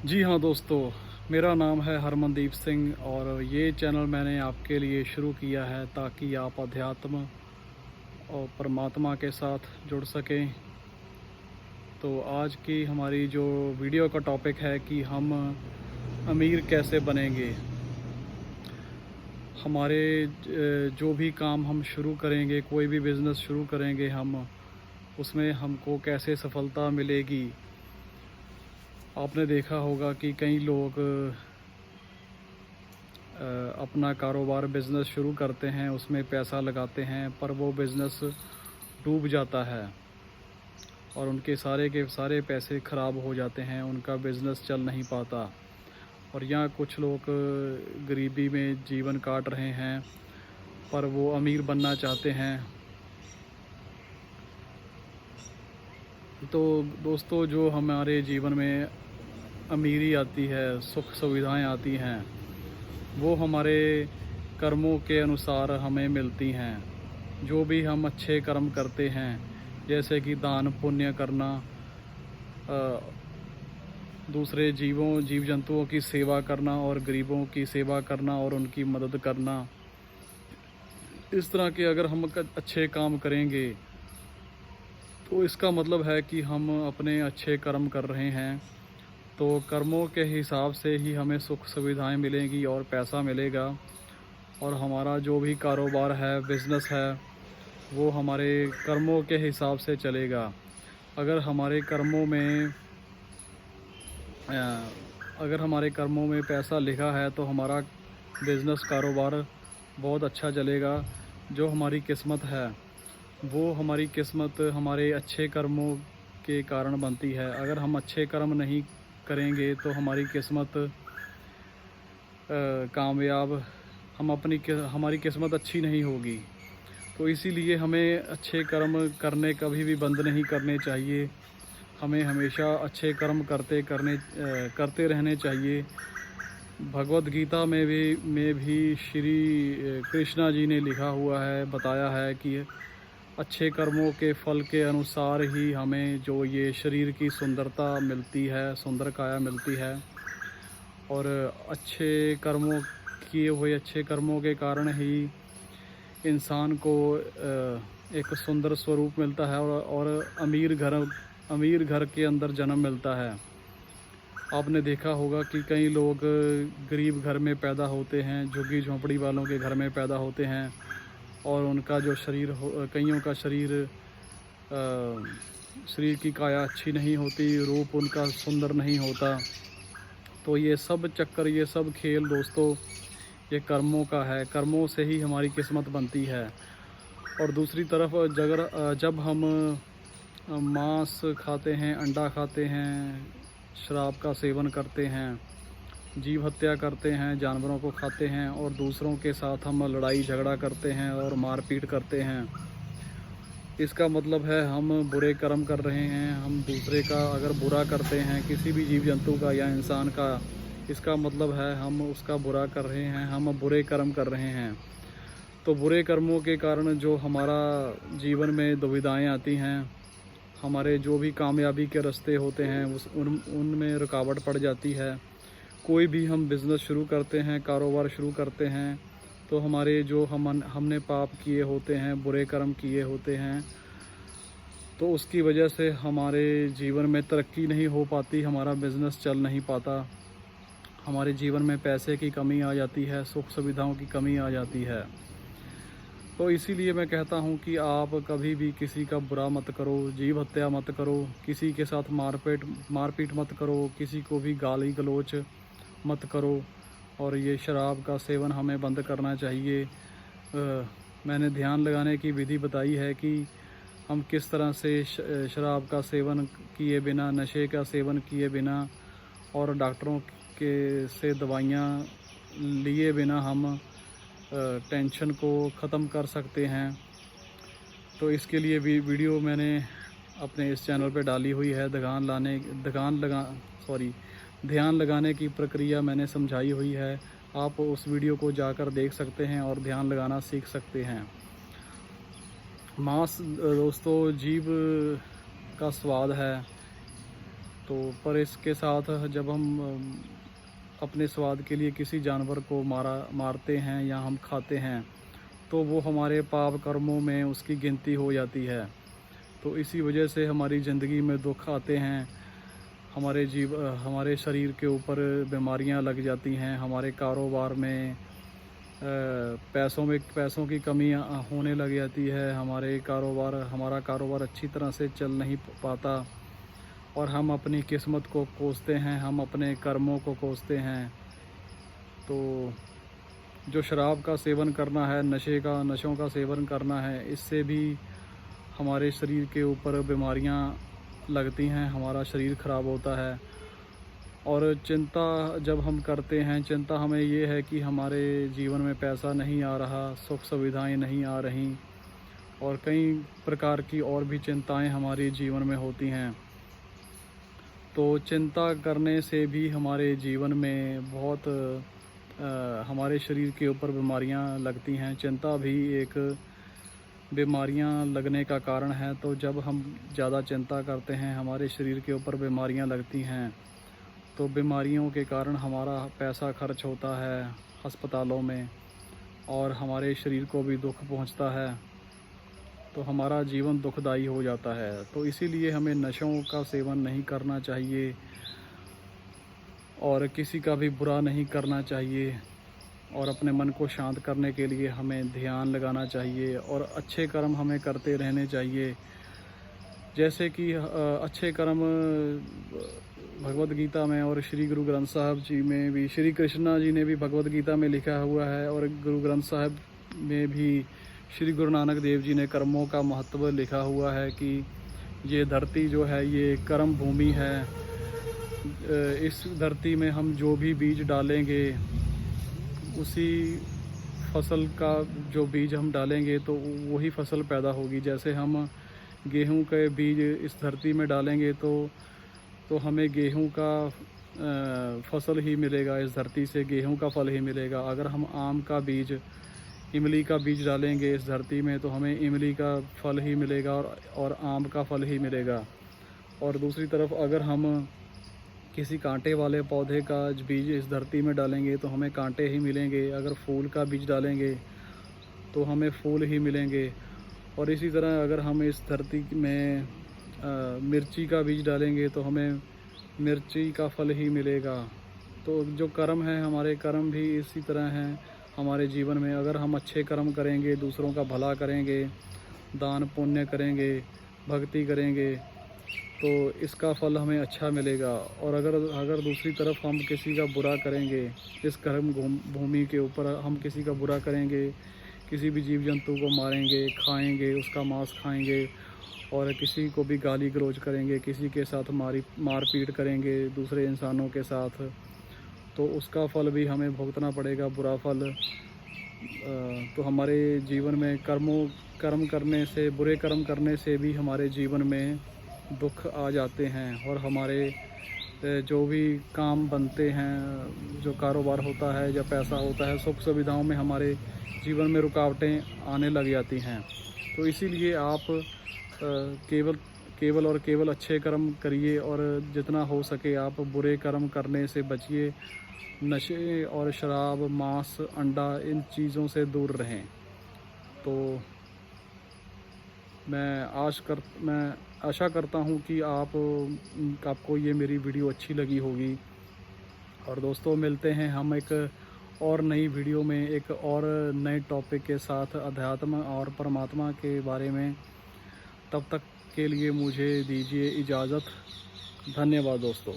जी हाँ दोस्तों, मेरा नाम है हरमनदीप सिंह और ये चैनल मैंने आपके लिए शुरू किया है ताकि आप अध्यात्म और परमात्मा के साथ जुड़ सकें। तो आज की हमारी जो वीडियो का टॉपिक है कि हम अमीर कैसे बनेंगे। हमारे जो भी काम हम शुरू करेंगे, कोई भी बिज़नेस शुरू करेंगे हम, उसमें हमको कैसे सफलता मिलेगी। आपने देखा होगा कि कई लोग अपना कारोबार बिज़नेस शुरू करते हैं, उसमें पैसा लगाते हैं, पर वो बिज़नेस डूब जाता है और उनके सारे के सारे पैसे ख़राब हो जाते हैं, उनका बिज़नेस चल नहीं पाता। और यहाँ कुछ लोग गरीबी में जीवन काट रहे हैं, पर वो अमीर बनना चाहते हैं। तो दोस्तों, जो हमारे जीवन में अमीरी आती है, सुख सुविधाएं आती हैं, वो हमारे कर्मों के अनुसार हमें मिलती हैं। जो भी हम अच्छे कर्म करते हैं, जैसे कि दान पुण्य करना, दूसरे जीव जंतुओं की सेवा करना और गरीबों की सेवा करना और उनकी मदद करना, इस तरह के अगर हम अच्छे काम करेंगे तो इसका मतलब है कि हम अपने अच्छे कर्म कर रहे हैं। तो कर्मों के हिसाब से ही हमें सुख सुविधाएं मिलेंगी और पैसा मिलेगा, और हमारा जो भी कारोबार है, बिज़नेस है, वो हमारे कर्मों के हिसाब से चलेगा। अगर हमारे कर्मों में अगर हमारे कर्मों में पैसा लिखा है तो हमारा बिज़नेस कारोबार बहुत अच्छा चलेगा। जो हमारी किस्मत है, वो हमारी किस्मत हमारे अच्छे कर्मों के कारण बनती है। अगर हम अच्छे कर्म नहीं करेंगे तो हमारी किस्मत कामयाब हमारी किस्मत अच्छी नहीं होगी। तो इसीलिए हमें अच्छे कर्म करने कभी भी बंद नहीं करने चाहिए। हमें हमेशा अच्छे कर्म करते रहने चाहिए। भगवत गीता में भी श्री कृष्णा जी ने लिखा हुआ है, बताया है कि अच्छे कर्मों के फल के अनुसार ही हमें जो ये शरीर की सुंदरता मिलती है, सुंदर काया मिलती है। और अच्छे कर्मों के कारण ही इंसान को एक सुंदर स्वरूप मिलता है और अमीर घर के अंदर जन्म मिलता है। आपने देखा होगा कि कई लोग गरीब घर में पैदा होते हैं, झुग्गी झोंपड़ी वालों के घर में पैदा होते हैं, और उनका जो कईयों का शरीर की काया अच्छी नहीं होती, रूप उनका सुंदर नहीं होता। तो ये सब चक्कर, ये सब खेल दोस्तों, ये कर्मों का है। कर्मों से ही हमारी किस्मत बनती है। और दूसरी तरफ जब हम मांस खाते हैं, अंडा खाते हैं, शराब का सेवन करते हैं, जीव हत्या करते हैं, जानवरों को खाते हैं, और दूसरों के साथ हम लड़ाई झगड़ा करते हैं और मारपीट करते हैं, इसका मतलब है हम बुरे कर्म कर रहे हैं। हम दूसरे का अगर बुरा करते हैं, किसी भी जीव जंतु का या इंसान का, इसका मतलब है हम उसका बुरा कर रहे हैं, हम बुरे कर्म कर रहे हैं। तो बुरे कर्मों के कारण जो हमारा जीवन में दुविधाएं आती हैं, हमारे जो भी कामयाबी के रास्ते होते हैं उनमें रुकावट पड़ जाती है। कोई भी हम बिज़नेस शुरू करते हैं, कारोबार शुरू करते हैं, तो हमारे जो हमने पाप किए होते हैं, बुरे कर्म किए होते हैं, तो उसकी वजह से हमारे जीवन में तरक्की नहीं हो पाती, हमारा बिज़नेस चल नहीं पाता, हमारे जीवन में पैसे की कमी आ जाती है, सुख सुविधाओं की कमी आ जाती है। तो इसीलिए मैं कहता हूँ कि आप कभी भी किसी का बुरा मत करो, जीव हत्या मत करो, किसी के साथ मारपीट मत करो, किसी को भी गाली गलौच मत करो, और ये शराब का सेवन हमें बंद करना चाहिए। मैंने ध्यान लगाने की विधि बताई है कि हम किस तरह से शराब का सेवन किए बिना, नशे का सेवन किए बिना और डॉक्टरों के से दवाइयाँ लिए बिना हम टेंशन को ख़त्म कर सकते हैं। तो इसके लिए भी वीडियो मैंने अपने इस चैनल पे डाली हुई है। ध्यान लगाने की प्रक्रिया मैंने समझाई हुई है। आप उस वीडियो को जाकर देख सकते हैं और ध्यान लगाना सीख सकते हैं। मांस दोस्तों जीव का स्वाद है, तो पर इसके साथ जब हम अपने स्वाद के लिए किसी जानवर को मारते हैं या हम खाते हैं तो वो हमारे पाप कर्मों में उसकी गिनती हो जाती है। तो इसी वजह से हमारी ज़िंदगी में दुख आते हैं, हमारे शरीर के ऊपर बीमारियां लग जाती हैं, हमारे कारोबार में पैसों की कमी होने लग जाती है, हमारा कारोबार अच्छी तरह से चल नहीं पाता और हम अपनी किस्मत को कोसते हैं, हम अपने कर्मों को कोसते हैं। तो जो शराब का सेवन करना है, नशों का सेवन करना है, इससे भी हमारे शरीर के ऊपर बीमारियां लगती हैं, हमारा शरीर ख़राब होता है। और चिंता जब हम करते हैं, चिंता हमें ये है कि हमारे जीवन में पैसा नहीं आ रहा, सुख सुविधाएं नहीं आ रही और कई प्रकार की और भी चिंताएं हमारे जीवन में होती हैं। तो चिंता करने से भी हमारे जीवन में बहुत हमारे शरीर के ऊपर बीमारियां लगती हैं। चिंता भी एक बीमारियां लगने का कारण है। तो जब हम ज़्यादा चिंता करते हैं, हमारे शरीर के ऊपर बीमारियां लगती हैं। तो बीमारियों के कारण हमारा पैसा खर्च होता है अस्पतालों में और हमारे शरीर को भी दुख पहुंचता है, तो हमारा जीवन दुखदाई हो जाता है। तो इसीलिए हमें नशों का सेवन नहीं करना चाहिए और किसी का भी बुरा नहीं करना चाहिए और अपने मन को शांत करने के लिए हमें ध्यान लगाना चाहिए और अच्छे कर्म हमें करते रहने चाहिए। जैसे कि अच्छे कर्म भगवत गीता में और श्री गुरु ग्रंथ साहब जी में भी, श्री कृष्णा जी ने भी भगवत गीता में लिखा हुआ है और गुरु ग्रंथ साहब में भी श्री गुरु नानक देव जी ने कर्मों का महत्व लिखा हुआ है कि ये धरती जो है ये कर्म भूमि है। इस धरती में हम जो भी बीज डालेंगे, उसी फसल का जो बीज हम डालेंगे तो वही फसल पैदा होगी। जैसे हम गेहूं के बीज इस धरती में डालेंगे तो हमें गेहूं का फसल ही मिलेगा, इस धरती से गेहूं का फल ही मिलेगा। अगर हम आम का बीज, इमली का बीज डालेंगे इस धरती में तो हमें इमली का फल ही मिलेगा और आम का फल ही मिलेगा। और दूसरी तरफ अगर हम किसी कांटे वाले पौधे का बीज इस धरती में डालेंगे तो हमें कांटे ही मिलेंगे। अगर फूल का बीज डालेंगे तो हमें फूल ही मिलेंगे। और इसी तरह अगर हम इस धरती में मिर्ची का बीज डालेंगे तो हमें मिर्ची का फल ही मिलेगा। तो जो कर्म है, हमारे कर्म भी इसी तरह हैं हमारे जीवन में। अगर हम अच्छे कर्म करेंगे, दूसरों का भला करेंगे, दान पुण्य करेंगे, भक्ति करेंगे तो इसका फल हमें अच्छा मिलेगा। और अगर दूसरी तरफ हम किसी का बुरा करेंगे, इस कर्म भूमि के ऊपर हम किसी का बुरा करेंगे, किसी भी जीव जंतु को मारेंगे, खाएंगे, उसका मांस खाएंगे और किसी को भी गाली गलौज करेंगे, किसी के साथ मारपीट करेंगे दूसरे इंसानों के साथ, तो उसका फल भी हमें भुगतना पड़ेगा, बुरा फल। तो हमारे जीवन में कर्म करने से, बुरे कर्म करने से भी हमारे जीवन में दुख आ जाते हैं और हमारे जो भी काम बनते हैं, जो कारोबार होता है या पैसा होता है, सुख सुविधाओं में हमारे जीवन में रुकावटें आने लग जाती हैं। तो इसीलिए आप केवल अच्छे कर्म करिए और जितना हो सके आप बुरे कर्म करने से बचिए। नशे और शराब, मांस, अंडा, इन चीज़ों से दूर रहें। तो मैं आशा करता हूँ कि आपको ये मेरी वीडियो अच्छी लगी होगी। और दोस्तों, मिलते हैं हम एक और नई वीडियो में एक और नए टॉपिक के साथ, अध्यात्म और परमात्मा के बारे में। तब तक के लिए मुझे दीजिए इजाज़त। धन्यवाद दोस्तों।